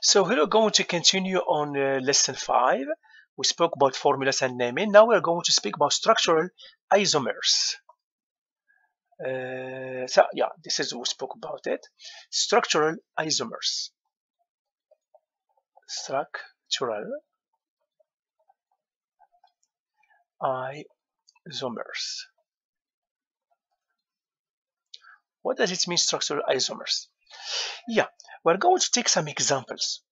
So here we're going to continue on lesson 5. We spoke about formulas and naming. Now we're going to speak about structural isomers. This is we spoke about it. Structural isomers. Structural isomers. What does it mean, structural isomers? Yeah, we're going to take some examples.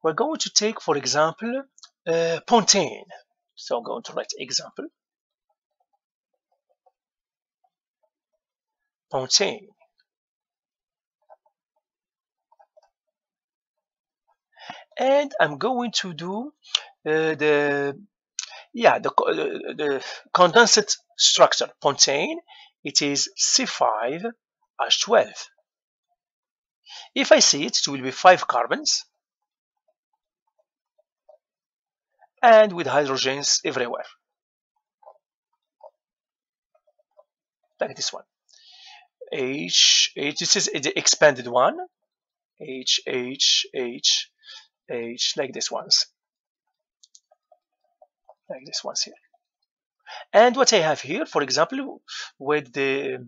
We're going to take, for example, pentane. So I'm going to write example. Pentane. And I'm going to do the condensate structure. Pentane, it is C5H12. If I see it, it will be 5 carbons and with hydrogens everywhere, like this one. H, this is the expanded one. H, like this ones. Like this ones here. And what I have here, for example, with the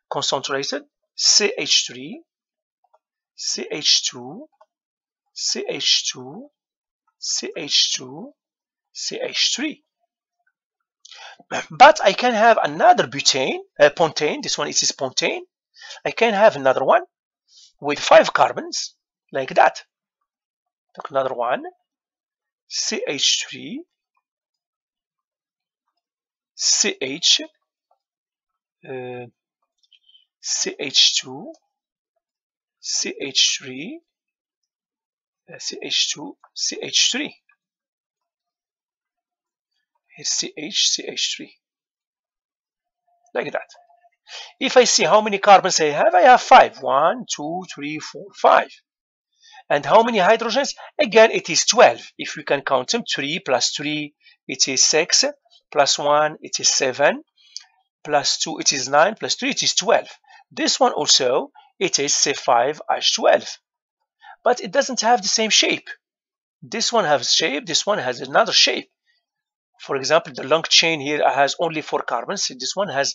concentrated CH3, CH2, CH2, CH2, CH3. But I can have another pentane. This one is pentane. I can have another one with 5 carbons, like that. Another one, CH3, CH, CH2, CH3, CH2, CH3. Here's CH3. Like that. If I see how many carbons I have 5. 1, 2, 3, 4, 5. And how many hydrogens? Again, it is 12. If we can count them, 3 plus 3, it is 6. Plus 1, it is 7. Plus 2, it is 9. Plus 3, it is 12. This one also, it is C5H12. But it doesn't have the same shape. This one has shape. This one has another shape. For example, the long chain here has only 4 carbons. This one has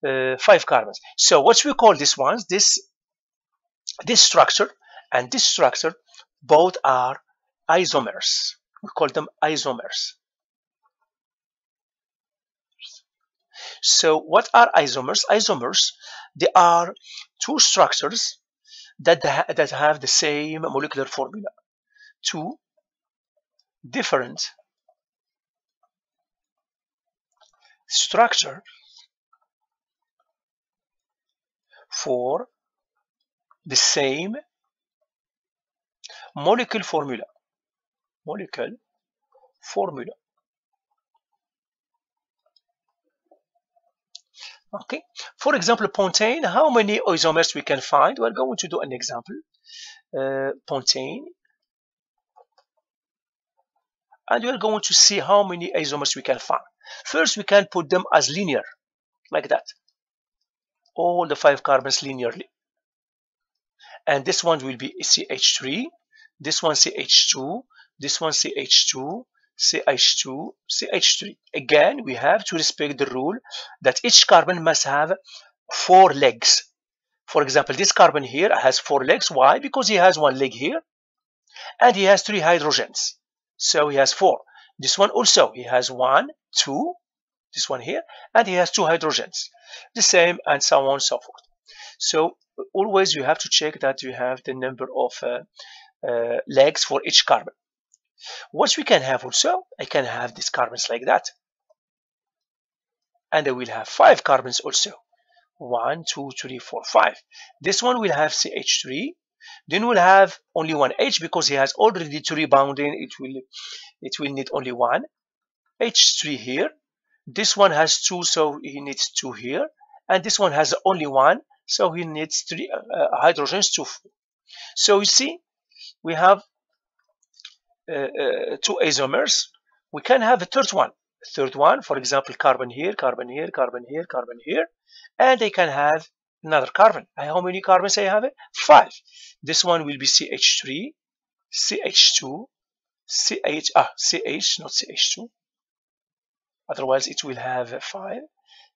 5 carbons. So what we call this ones, this structure and this structure, both are isomers. We call them isomers. So what are isomers? Isomers, they are two structures that have the same molecular formula. Two different structure for the same molecule formula. Okay. For example, pentane, how many isomers we can find? We're going to do an example. Pentane. And we're going to see how many isomers we can find. First, we can put them as linear, like that. All the 5 carbons linearly. And this one will be CH3, this one CH2, this one CH2, CH2, CH3. Again, we have to respect the rule that each carbon must have 4 legs. For example, this carbon here has 4 legs. Why? Because he has 1 leg here, and he has 3 hydrogens. So he has 4. This one also, he has 1, 2, this one here, and he has 2 hydrogens. The same, and so on and so forth. So always you have to check that you have the number of legs for each carbon. What we can have also, I can have these carbons like that. And I will have 5 carbons also. 1, 2, 3, 4, 5. This one will have CH3. Then we'll have only 1 H because he has already 3 bonding. It will need only 1 H3 here. This one has 2, so he needs 2 here. And this one has only 1, so he needs 3 hydrogens to 4. So you see, we have 2 isomers. We can have a third one. For example, carbon here, carbon here, carbon here, carbon here, and they can have another carbon. How many carbons I have? 5. This one will be CH3, CH2, CH, not CH2. Otherwise, it will have 5.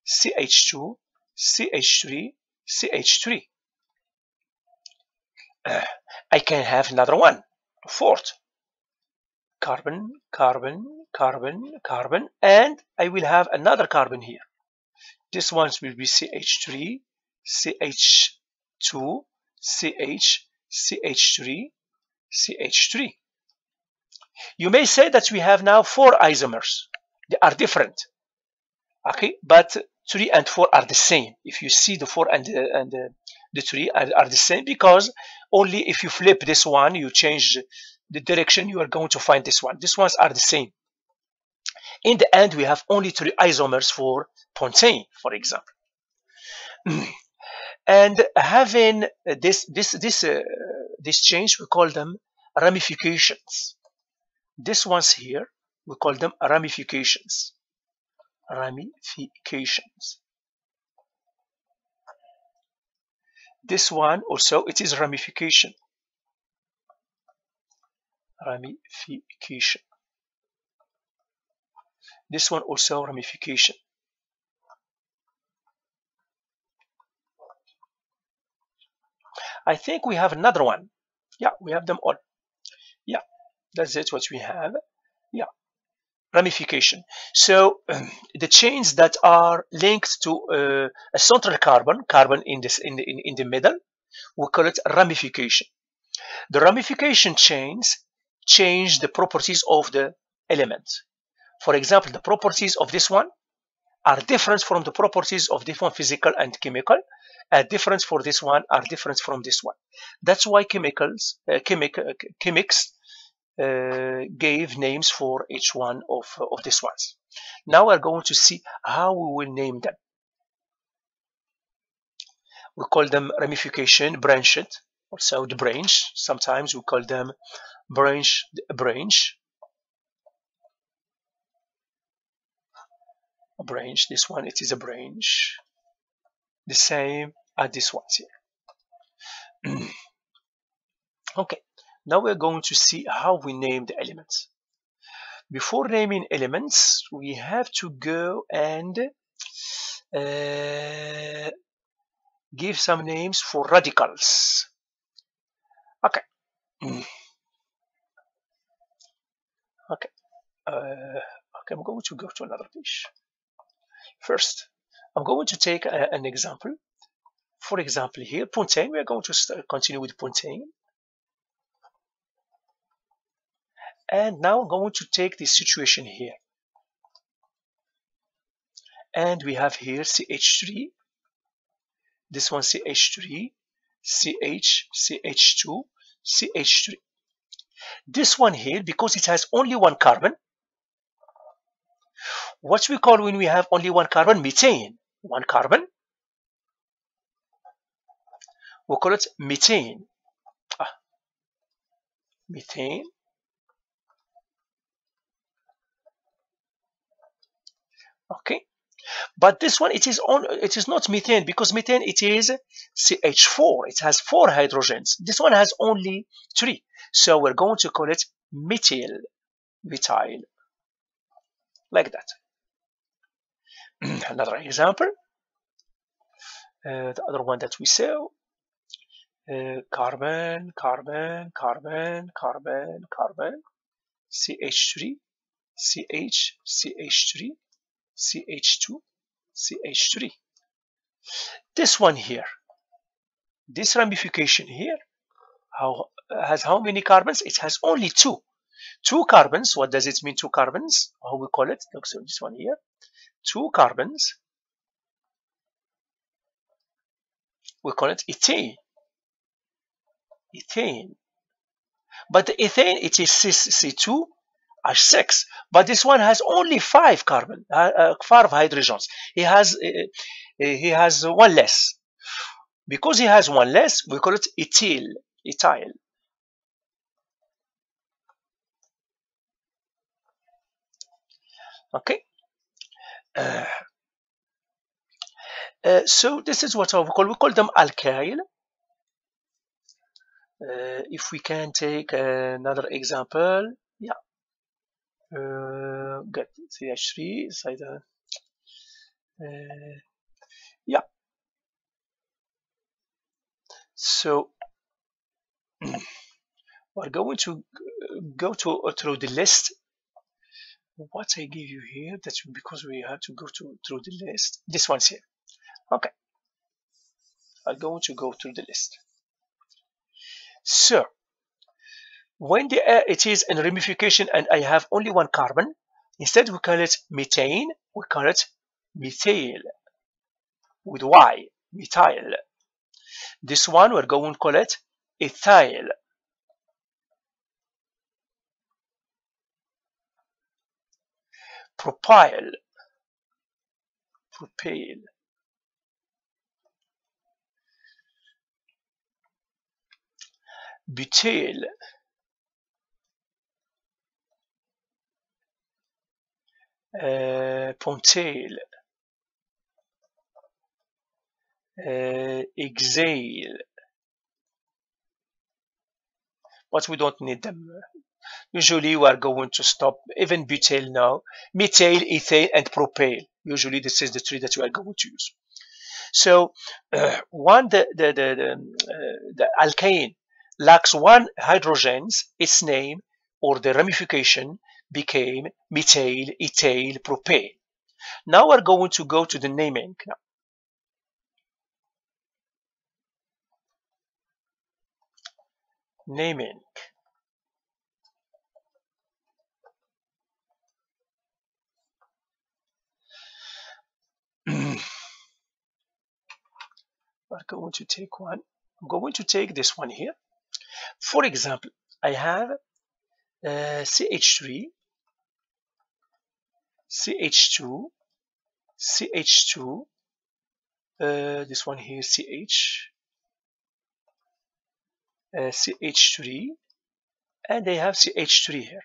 CH2, CH3, CH3. I can have another one, 4th. Carbon, carbon, carbon, carbon, and I will have another carbon here. This one will be CH3, CH2, CH, CH3, CH3. You may say that we have now 4 isomers. They are different, okay, but 3 and 4 are the same. If you see the 4 and the 3 are the same, because only if you flip this one, you change the direction, you are going to find this one. These ones are the same. In the end, we have only 3 isomers for pentane, for example. And having this change, we call them ramifications. This ones here, we call them ramifications. Ramifications. This one also, it is ramification. Ramification. This one also ramification. I think we have another one. Yeah, we have them all. Yeah, that's it, what we have. Yeah, ramification. So the chains that are linked to a central carbon in the middle, we call it ramification. The ramification chains change the properties of the element. For example, the properties of this one are different from the properties of this one, physical and chemical. Difference for this one are different from this one. That's why chemics gave names for each one of these ones. Now we're going to see how we will name them. We call them ramification, branched, also the branch. Sometimes we call them branch. A branch. This one, it is a branch. The same as this one here. Okay, now we're going to see how we name the elements. Before naming elements, we have to go and give some names for radicals. Okay. Okay. Okay, I'm going to go to another page. First, I'm going to take an example. For example, here, pentane. We are going to continue with pentane. And now I'm going to take this situation here. And we have here CH3. This one CH3, CH, CH2, CH3. This one here, because it has only one carbon, what we call when we have only one carbon? Methane. One carbon. We call it methane. Methane. Okay. But this one, it is not methane, because methane, it is CH4. It has 4 hydrogens. This one has only 3. So we're going to call it methyl. Methyl. Like that. Another example. The other one that we saw. Carbon, carbon, carbon, carbon, carbon. CH3, CH, CH3, CH2, CH3. This one here, this ramification here, has how many carbons? It has only 2. 2 carbons. What does it mean, 2 carbons? How we call it? Look, so this one here, 2 carbons. We call it ethane. Ethane. But the ethane, it is C2H6. But this one has only 5 carbon, 5 hydrogens. He has one less. Because he has one less, we call it ethyl. Ethyl. Okay. So this is what we call them alkyl. If we can take another example, yeah, get CH3 inside yeah. So we're going to go through the list. What I give you here, that's because we have to go through the list. This one's here. Okay, I'm going to go through the list. So when it is in ramification and I have only one carbon, instead we call it methane, we call it methyl with Y, methyl. This one we're going to call it ethyl. Propyl, propyl. Butyl, pentyl, hexyl, but we don't need them. Usually we are going to stop even butyl now, methyl, ethyl, and propyl. Usually this is the three that we are going to use. So one the alkane lacks one hydrogen, its name or the ramification became methyl, ethyl, propyl. Now we're going to go to the naming. Naming. We're going to take one. I'm going to take this one here. For example, I have CH3, CH2, CH2, this one here, CH3, and I have CH3 here.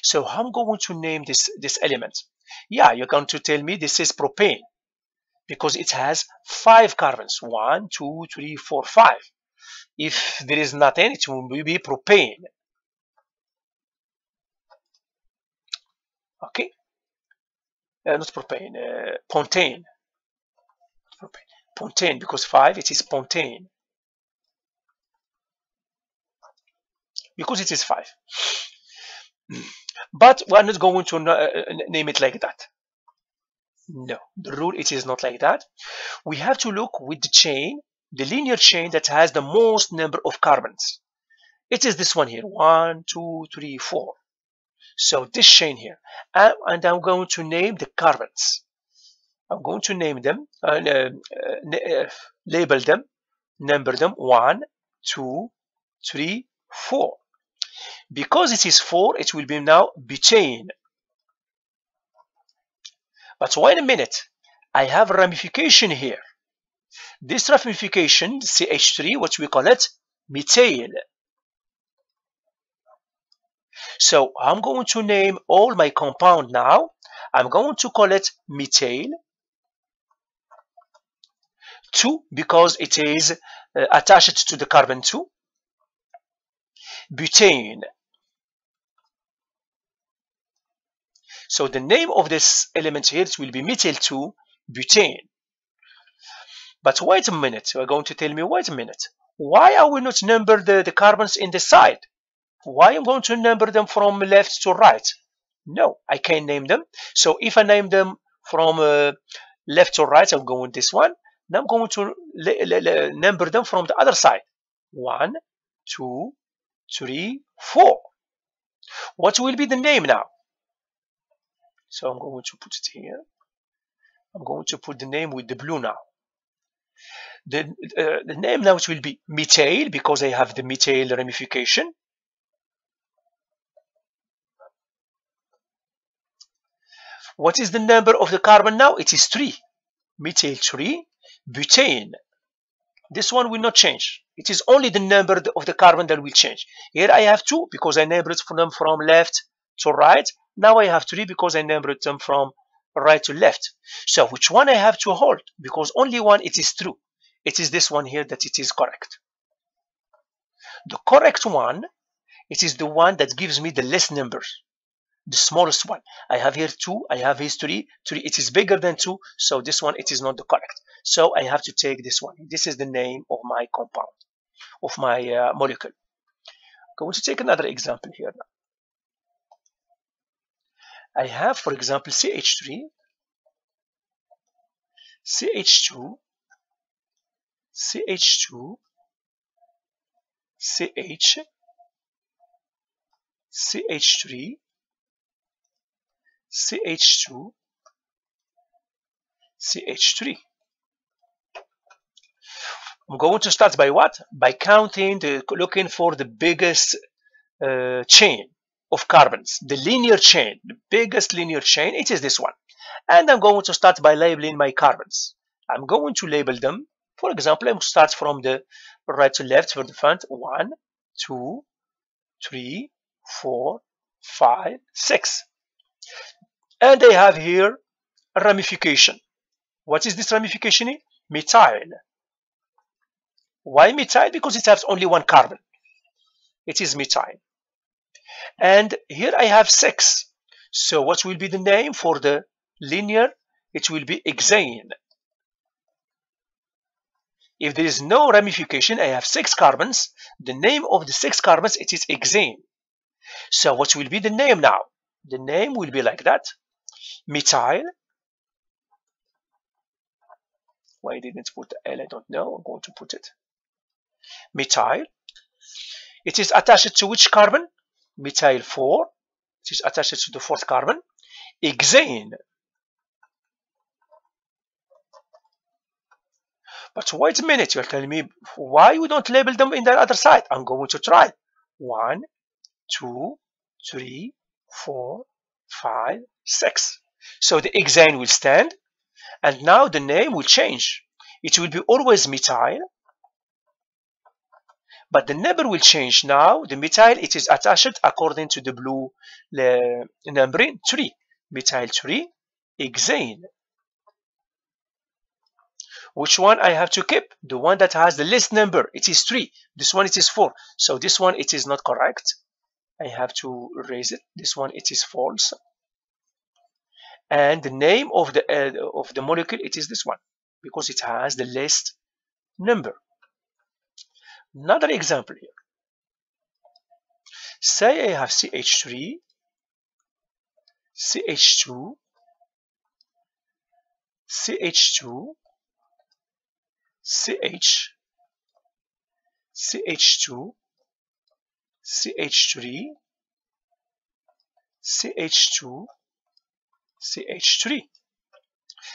So I'm going to name this element. Yeah, you're going to tell me this is propane because it has 5 carbons. 1, 2, 3, 4, 5. If there is nothing, it will be propane. Okay, not propane, pentane. Pentane, because 5 it is pentane because it is 5. But we're not going to name it like that. No, the rule it is not like that. We have to look with the chain, the linear chain that has the most number of carbons. It is this one here, 1, 2, 3, 4. So this chain here, and I'm going to name the carbons. I'm going to name them, label them, number them 1, 2, 3, 4. Because it is 4, it will be now butane. But wait a minute, I have ramification here. This ramification, CH3, what we call it, methyl. So I'm going to name all my compound now. I'm going to call it methyl 2 because it is attached to the carbon 2. Butane. So the name of this element here will be methyl 2 butane. But wait a minute, you're going to tell me, wait a minute. Why are we not number the carbons in the side? Why am I going to number them from left to right? No, I can't name them. So if I name them from left to right, I'm going this one. Now I'm going to number them from the other side. 1, 2, 3, 4. What will be the name now? So I'm going to put it here. I'm going to put the name with the blue now. The name now it will be methyl because I have the methyl ramification. What is the number of the carbon now? It is 3. Methyl 3, butane. This one will not change. It is only the number of the carbon that will change. Here I have 2 because I numbered them from left to right. Now I have 3 because I numbered them from right to left. So which one I have to hold? Because only one it is true. It is this one here that it is correct. The correct one, it is the one that gives me the less numbers, the smallest one. I have here 2, I have here 3. 3, it is bigger than 2, so this one, it is not the correct. So I have to take this one. This is the name of my compound, of my molecule. I'm going to take another example here now. I have, for example, CH3, CH2, CH2, CH, CH3, CH2, CH3. I'm going to start by what? By counting, looking for the biggest chain of carbons, the linear chain, the biggest linear chain, it is this one. And I'm going to start by labeling my carbons. I'm going to label them. For example, I'm going to start from the right to left for the front. 1, 2, 3, 4, 5, 6. And I have here a ramification. What is this ramification? Methyl. Why methyl? Because it has only one carbon. It is methyl. And here I have 6. So what will be the name for the linear? It will be hexane. If there is no ramification, I have 6 carbons. The name of the 6 carbons, it is hexane. So what will be the name now? The name will be like that. Methyl. Why I didn't put the L, I don't know. I'm going to put it. Methyl. It is attached to which carbon? Methyl 4. It is attached to the 4th carbon. Hexane. But wait a minute, you're telling me why we don't label them in the other side. I'm going to try. 1, 2, 3, 4, 5, 6. So the hexane will stand, and now the name will change. It will be always methyl, but the number will change now. The methyl, it is attached according to the blue numbering 3. Methyl 3, hexane. Which one I have to keep? The one that has the least number. It is 3. This one, it is 4. So this one, it is not correct. I have to erase it. This one, it is false. And the name of the molecule, it is this one, because it has the least number. Another example here. Say I have CH3, CH2, CH2, CH, CH2, CH3, CH2, CH3.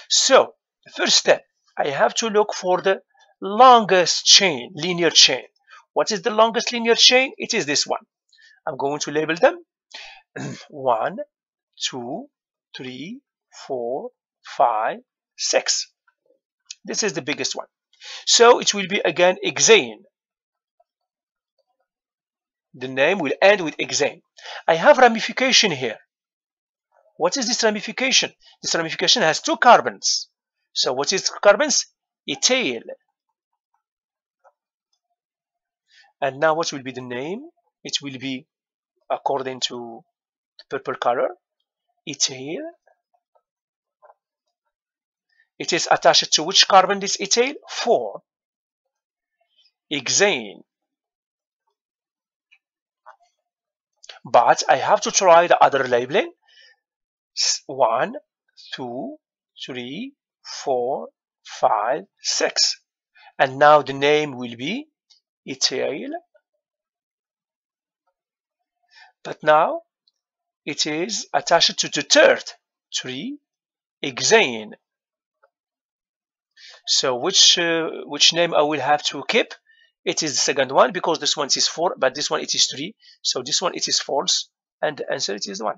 So the first step, I have to look for the longest chain, linear chain. What is the longest linear chain? It is this one. I'm going to label them 1, 2, 3, 4, 5, 6. This is the biggest one. So it will be again hexane. The name will end with hexane. I have ramification here. What is this ramification? This ramification has 2 carbons. So what is carbons? Ethyl. And now what will be the name? It will be according to the purple color. Ethyl. It is attached to which carbon, this ethyl? 4. Hexane. But I have to try the other labeling. 1, 2, 3, 4, 5, 6. And now the name will be ethyl. But now it is attached to the 3rd, 3, hexane. So which name I will have to keep? It is the 2nd one, because this one is 4, but this one it is 3. So this one it is false, and the answer it is 1.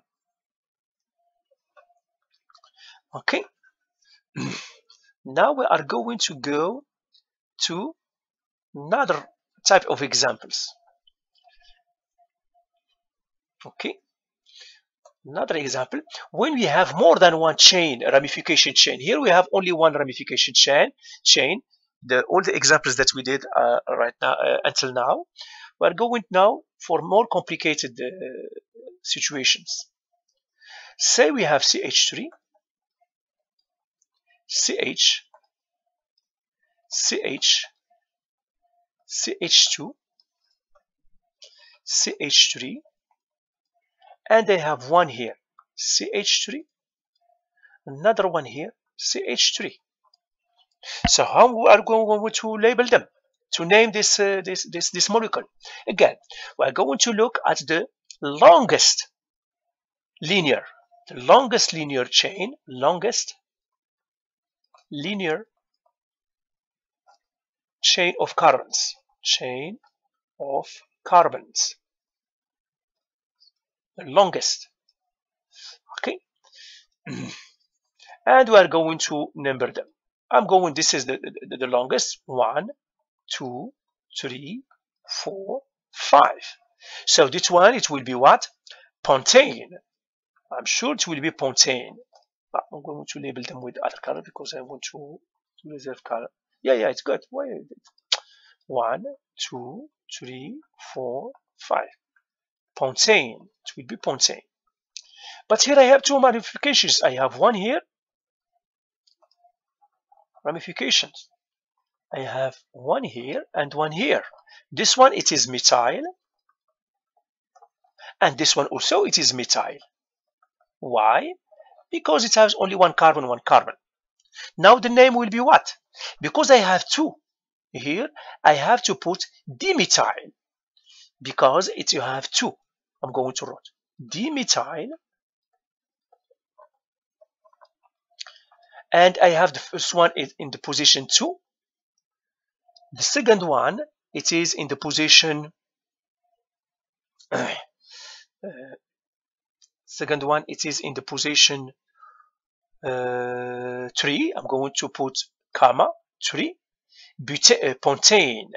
Okay. Now we are going to go to another type of examples. Okay. Another example, when we have more than one chain, ramification chain. Here we have only one ramification chain. All the examples that we did right now until now. We're going now for more complicated situations. Say we have CH3, CH, CH, CH2, CH3, and I have one here, CH3, another one here, CH3. So how we are going to label them, to name this molecule? Again, we are going to look at the longest linear chain, longest linear chain of carbons, the longest. Okay. And we are going to number them. This is the longest, 1, 2, 3, 4, 5. So this one, it will be what? Pentane. I'm sure it will be pentane. But I'm going to label them with other color because I want to reserve color. Yeah, it's good. Why? 1, 2, 3, 4, 5. Pentane. It will be pentane. But here I have two ramifications. I have one here. Ramifications. I have one here and one here. This one, it is methyl. And this one also, it is methyl. Why? Because it has only one carbon. Now the name will be what? Because I have two here, I have to put dimethyl. Because you have two. I'm going to write dimethyl. And I have the first one in the position 2. The second one, it is in the position second one, it is in the position 3. I'm going to put comma 3. Pentane.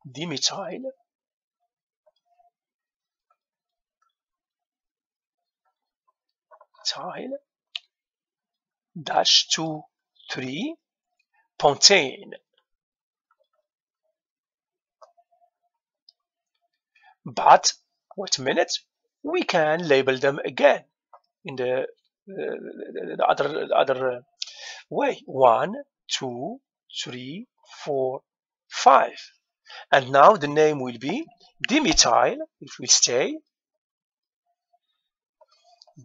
Dimethyl. Dash 2, 3, pentane. But wait a minute, we can label them again in the other way. 1, 2, 3, 4, 5. And now the name will be dimethyl. It will stay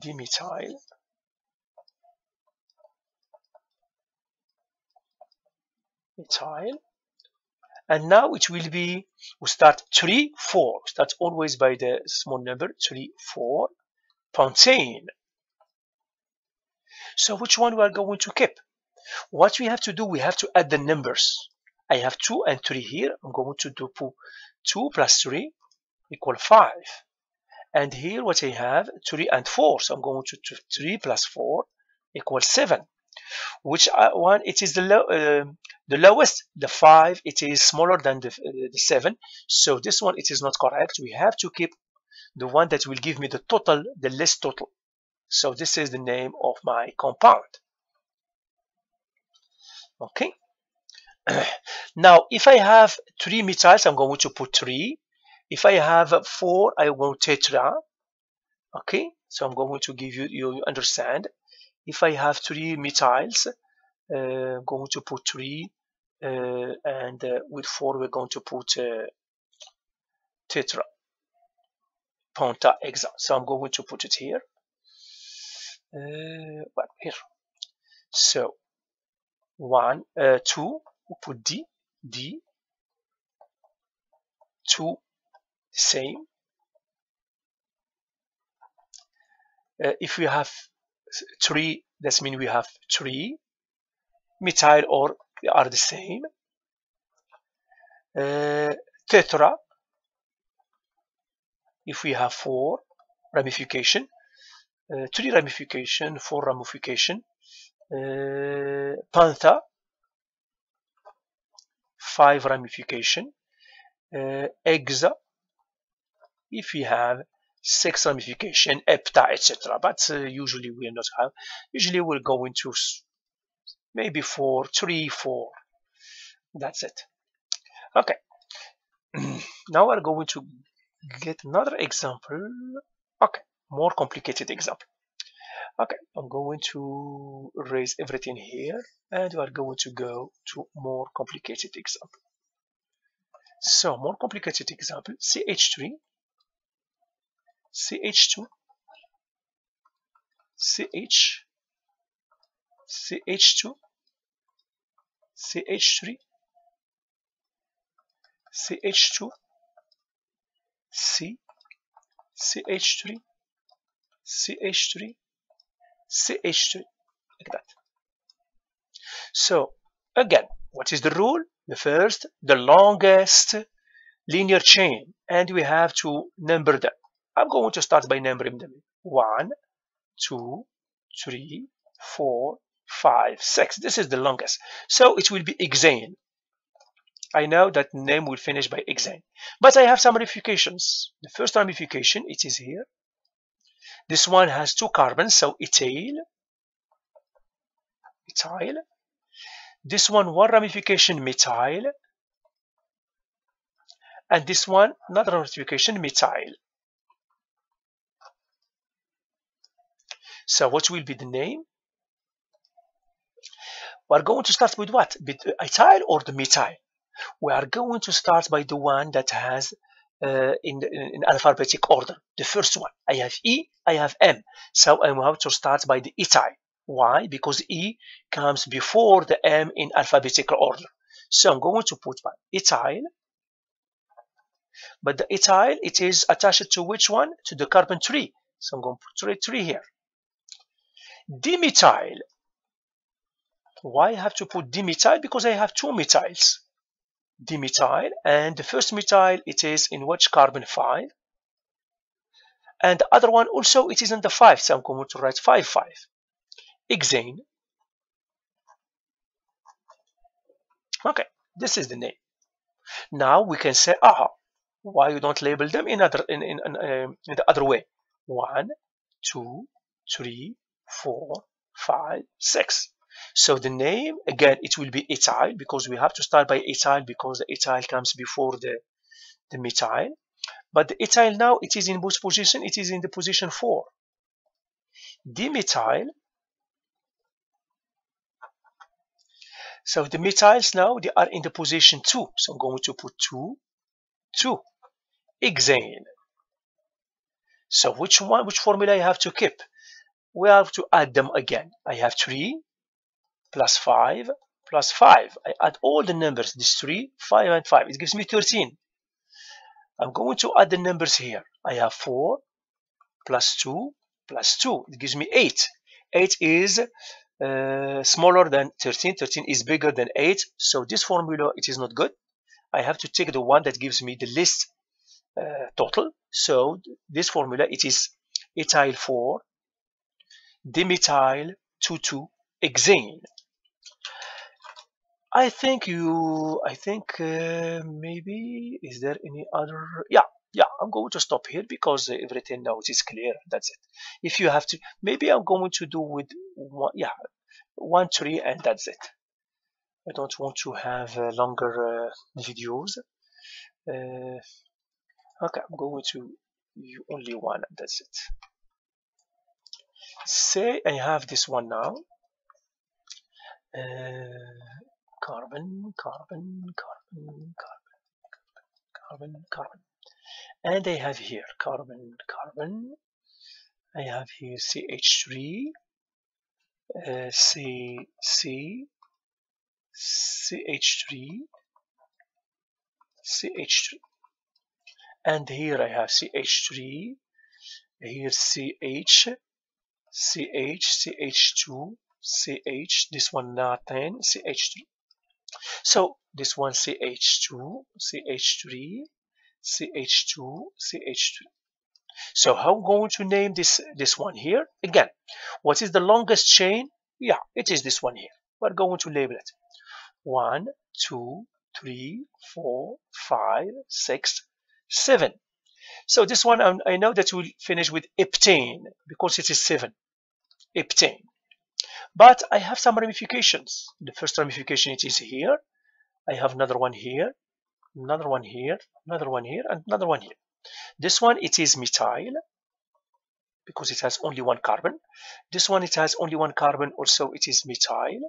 dimethyl. Methyl. And now it will be, we start 3, 4. Start always by the small number, 3, 4, pentane. So which one we are going to keep? What we have to do, we have to add the numbers. I have 2 and 3 here. I'm going to do 2 plus 3 equal 5. And here what I have, 3 and 4. So I'm going to do 3 plus 4 equals 7. Which one? It is the lowest. The 5, it is smaller than the 7. So this one, it is not correct. We have to keep the one that will give me the total, the least total. So this is the name of my compound. Okay. Now, if I have 3 methyls, I'm going to put 3. If I have 4, I will tetra. Okay. So I'm going to give you understand. If I have 3 methyls, I'm going to put 3, and with 4 we're going to put tetra, pentahexa. So I'm going to put it here. Well, here. So 1, 2, we put D, 2, same. If we have 3, that means we have 3 methyl, or they are the same. Tetra, if we have 4 ramification, 3 ramification, 4 ramification. Penta, 5 ramification. Hexa, if we have 6 ramification, hepta, etc. But usually we will not have. Usually we'll go into maybe 4, 3, 4. That's it. Okay. Now we're going to get another example. Okay, more complicated example. Okay, I'm going to erase everything here, and we are going to go to more complicated example. So more complicated example: CH3, CH2, CH, CH2, CH3, CH2, C, CH3, CH3, CH3, like that. So again, what is the rule? The first, the longest linear chain, and we have to number them. I'm going to start by numbering them. 1, 2, 3, 4, 5, 6. This is the longest. So it will be hexane. I know that name will finish by hexane. But I have some ramifications. The first ramification, it is here. This one has 2 carbons, so ethyl. Ethyl. This one ramification, methyl. And this one, another ramification, methyl. So what will be the name? We are going to start with what? With ethyl or the methyl? We are going to start by the one that has in alphabetic order. The first one. I have E, I have M. So I have to start by the ethyl. Why? Because E comes before the M in alphabetical order. So I'm going to put my ethyl. But the ethyl, it is attached to which one? To the carbon 3. So I'm going to put 3 here. Dimethyl. Why I have to put dimethyl? Because I have 2 methyls. Dimethyl, and the first methyl, it is in which carbon 5, and the other one also it is in the 5, so I'm going to write 5, 5. Hexane. Okay, this is the name. Now we can say, why you don't label them in the other way? 1, 2, 3, 4, 5, 6. So the name, again, it will be ethyl, because we have to start by ethyl, because the ethyl comes before the methyl. But the ethyl now, it is in which position? It is in the position 4. Dimethyl. So the methyls now, they are in the position 2. So I'm going to put 2, 2. Hexane. So which formula I have to keep? We have to add them again. I have 3 plus 5 plus 5. I add all the numbers, this 3, 5, and 5. It gives me 13. I'm going to add the numbers here. I have 4 plus 2 plus 2. It gives me 8. 8 is smaller than 13. 13 is bigger than 8. So this formula, it is not good. I have to take the one that gives me the least total. So this formula, it is ethyl 4, dimethyl 2, 2, hexane. I think maybe, is there any other? Yeah, I'm going to stop here because everything now is clear. That's it. If you have to, maybe I'm going to do with 1, 3, and that's it. I don't want to have longer videos. Okay, I'm going to use only 1, and that's it. Say I have this one now. Carbon, carbon, carbon, carbon, carbon, carbon. And I have here carbon, carbon. I have here CH3, CH3, CH3. And here I have CH3, here CH, CH2, CH, this one nothing, CH3. So this one CH2, CH3, CH2, CH3. So how I'm going to name this one here? Again, what is the longest chain? Yeah, it is this one here. We're going to label it 1, 2, 3, 4, 5, 6, 7. So this one, I know that we'll finish with heptane because it is 7. Heptane. But I have some ramifications. The first ramification, it is here. I have another one here, another one here, another one here, and another one here. This one, it is methyl because it has only one carbon. This one, it has only one carbon, also it is methyl.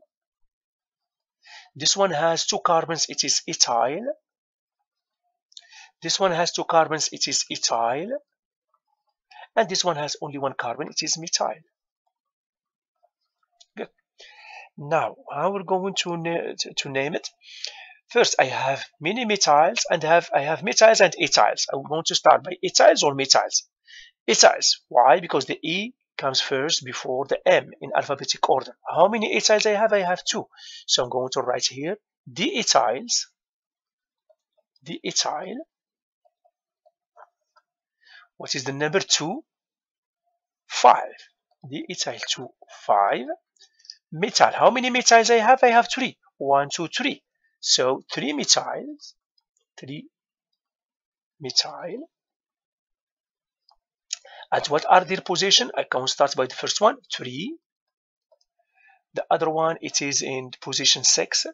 This one has 2 carbons, it is ethyl. This one has 2 carbons, it is ethyl. And this one has only one carbon, it is methyl. Good. Now, how we're going to name it? First, I have many methyls and I have methyls and ethyls. I want to start by ethyls or methyls. Ethyls. Why? Because the E comes first before the M in alphabetic order. How many ethyls I have? I have 2. So I'm going to write here diethyls. Diethyl. What is the number 2? 5. Diethyl 2, 5. Methyl. How many methyls I have? I have 3. 1, 2, 3. So 3 methyls. 3 methyl. And what are their position? I can start by the first one, 3. The other one, it is in position 6.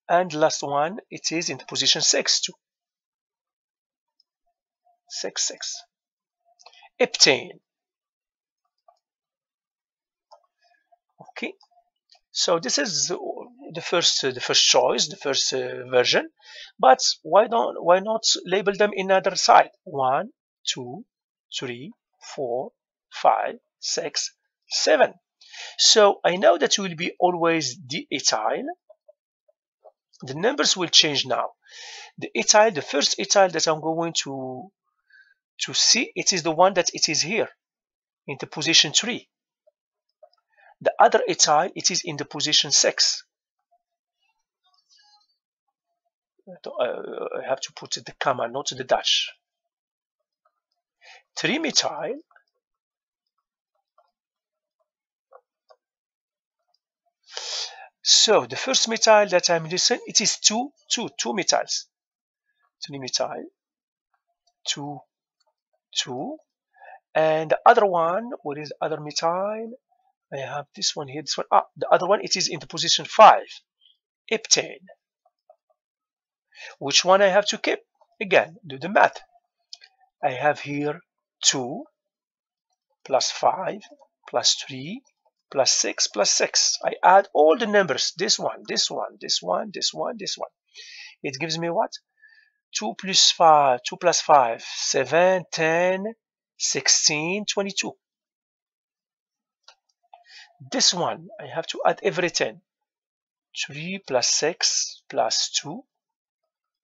And last one, it is in position 6 too. 6, 6. Heptane. Okay. So this is the first choice, the first version. But why not label them in another side? 1, 2, 3, 4, 5, 6, 7. So I know that will be always diethyl. The numbers will change now. The ethyl, the first ethyl that I'm going to see, it is the one that it is here in the position 3. The other ethyl, it is in the position 6. I have to put the comma, not the dash. 3 methyl. So the first methyl that I'm listing, it is 2 methyls. 3 methyl, 2, 2. And the other one, what is the other methyl? I have this one here, this one. The other one, it is in the position 5. Heptane. Which one I have to keep? Again, do the math. I have here 2 plus 5 plus 3 plus 6 plus 6. I add all the numbers. This one, this one, this one, this one, this one. It gives me what? 2 plus 5, 2 plus 5, 7, 10, 16, 22. This one, I have to add everything. 3 plus 6 plus 2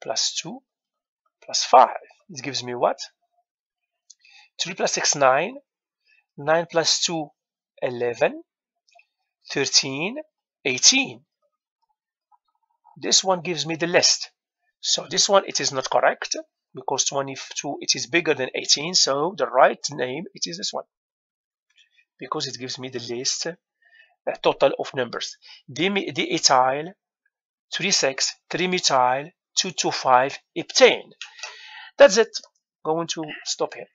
plus 2 plus 5. It gives me what? 3 plus 6, 9. 9 plus 2, 11. 13, 18. This one gives me the list. So this one, it is not correct because 22, it is bigger than 18. So the right name, it is this one because it gives me the list, total of numbers. Diethyl, 3,6, 3-methyl, 2,2,5, heptane. That's it. Going to stop here.